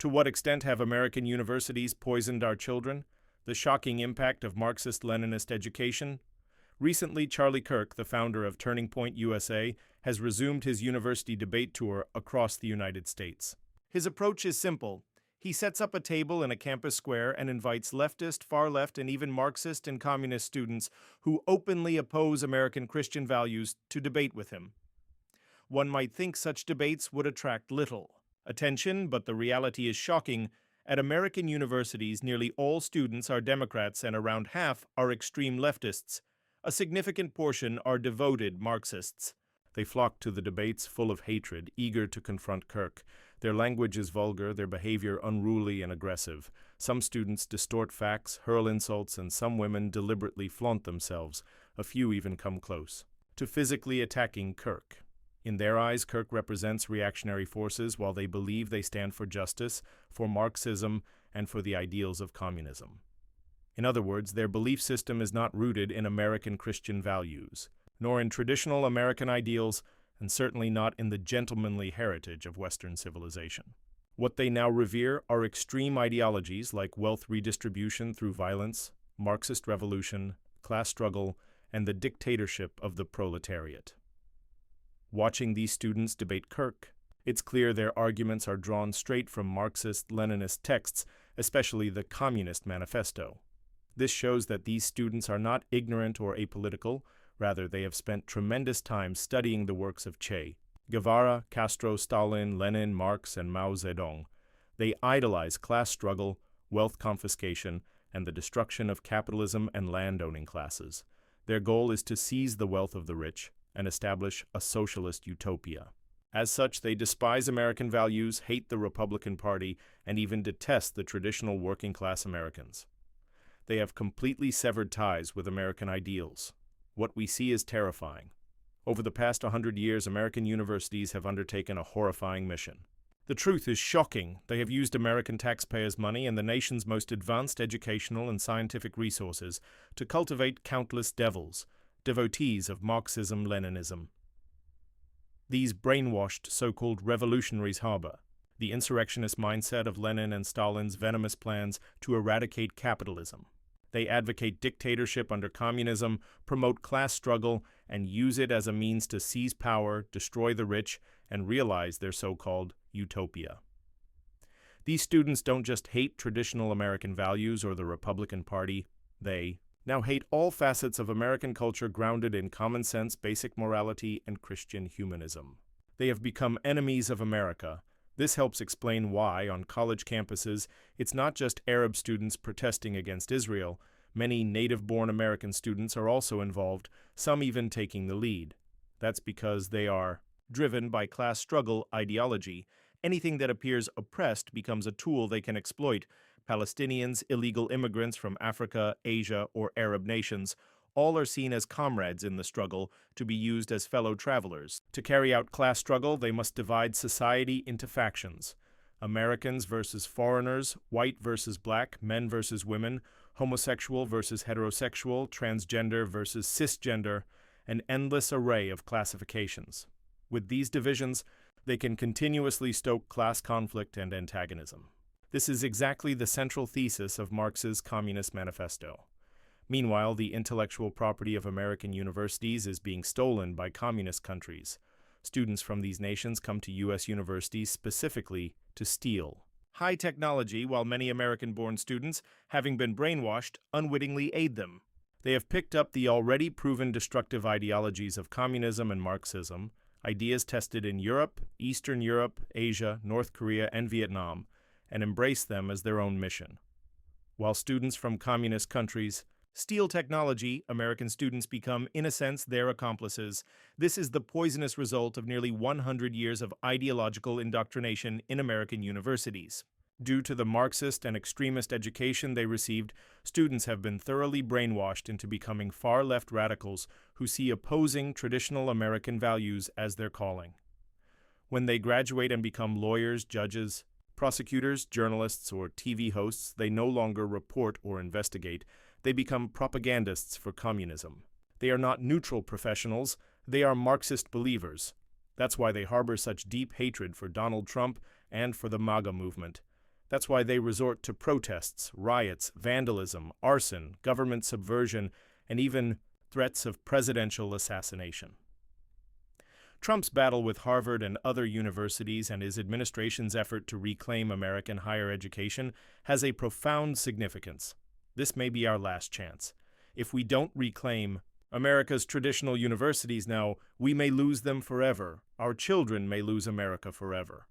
To what extent have American universities poisoned our children? The shocking impact of Marxist-Leninist education? Recently, Charlie Kirk, the founder of Turning Point USA, has resumed his university debate tour across the United States. His approach is simple. He sets up a table in a campus square and invites leftist, far-left, and even Marxist and communist students who openly oppose American Christian values to debate with him. One might think such debates would attract little attention, but the reality is shocking. At American universities, nearly all students are Democrats and around half are extreme leftists. A significant portion are devoted Marxists. They flock to the debates full of hatred, eager to confront Kirk. Their language is vulgar, their behavior unruly and aggressive. Some students distort facts, hurl insults, and some women deliberately flaunt themselves. A few even come close to physically attacking Kirk. In their eyes, Kirk represents reactionary forces while they believe they stand for justice, for Marxism, and for the ideals of communism. In other words, their belief system is not rooted in American Christian values, nor in traditional American ideals, and certainly not in the gentlemanly heritage of Western civilization. What they now revere are extreme ideologies like wealth redistribution through violence, Marxist revolution, class struggle, and the dictatorship of the proletariat. Watching these students debate Kirk, it's clear their arguments are drawn straight from Marxist-Leninist texts, especially the Communist Manifesto. This shows that these students are not ignorant or apolitical. Rather, they have spent tremendous time studying the works of Che Guevara, Castro, Stalin, Lenin, Marx, and Mao Zedong. They idolize class struggle, wealth confiscation, and the destruction of capitalism and landowning classes. Their goal is to seize the wealth of the rich and establish a socialist utopia. As such, they despise American values, hate the Republican Party, and even detest the traditional working-class Americans. They have completely severed ties with American ideals. What we see is terrifying. Over the past 100 years, American universities have undertaken a horrifying mission. The truth is shocking. They have used American taxpayers' money and the nation's most advanced educational and scientific resources to cultivate countless devils, devotees of Marxism-Leninism. These brainwashed so-called revolutionaries harbor the insurrectionist mindset of Lenin and Stalin's venomous plans to eradicate capitalism. They advocate dictatorship under communism, promote class struggle, and use it as a means to seize power, destroy the rich, and realize their so-called utopia. These students don't just hate traditional American values or the Republican Party, they now hate all facets of American culture grounded in common sense, basic morality, and Christian humanism. They have become enemies of America. This helps explain why, on college campuses, it's not just Arab students protesting against Israel. Many native-born American students are also involved, some even taking the lead. That's because they are driven by class struggle ideology. Anything that appears oppressed becomes a tool they can exploit. Palestinians, illegal immigrants from Africa, Asia, or Arab nations, all are seen as comrades in the struggle, to be used as fellow travelers. To carry out class struggle, they must divide society into factions. Americans versus foreigners, white versus black, men versus women, homosexual versus heterosexual, transgender versus cisgender, an endless array of classifications. With these divisions, they can continuously stoke class conflict and antagonism. This is exactly the central thesis of Marx's Communist Manifesto. Meanwhile, the intellectual property of American universities is being stolen by communist countries. Students from these nations come to U.S. universities specifically to steal high technology, while many American-born students, having been brainwashed, unwittingly aid them. They have picked up the already proven destructive ideologies of communism and Marxism, ideas tested in Europe, Eastern Europe, Asia, North Korea, and Vietnam, and embrace them as their own mission. While students from communist countries steal technology, American students become, in a sense, their accomplices. This is the poisonous result of nearly 100 years of ideological indoctrination in American universities. Due to the Marxist and extremist education they received, students have been thoroughly brainwashed into becoming far-left radicals who see opposing traditional American values as their calling. When they graduate and become lawyers, judges, prosecutors, journalists, or TV hosts, they no longer report or investigate. They become propagandists for communism. They are not neutral professionals, they are Marxist believers. That's why they harbor such deep hatred for Donald Trump and for the MAGA movement. That's why they resort to protests, riots, vandalism, arson, government subversion, and even threats of presidential assassination. Trump's battle with Harvard and other universities and his administration's effort to reclaim American higher education has a profound significance. This may be our last chance. If we don't reclaim America's traditional universities now, we may lose them forever. Our children may lose America forever.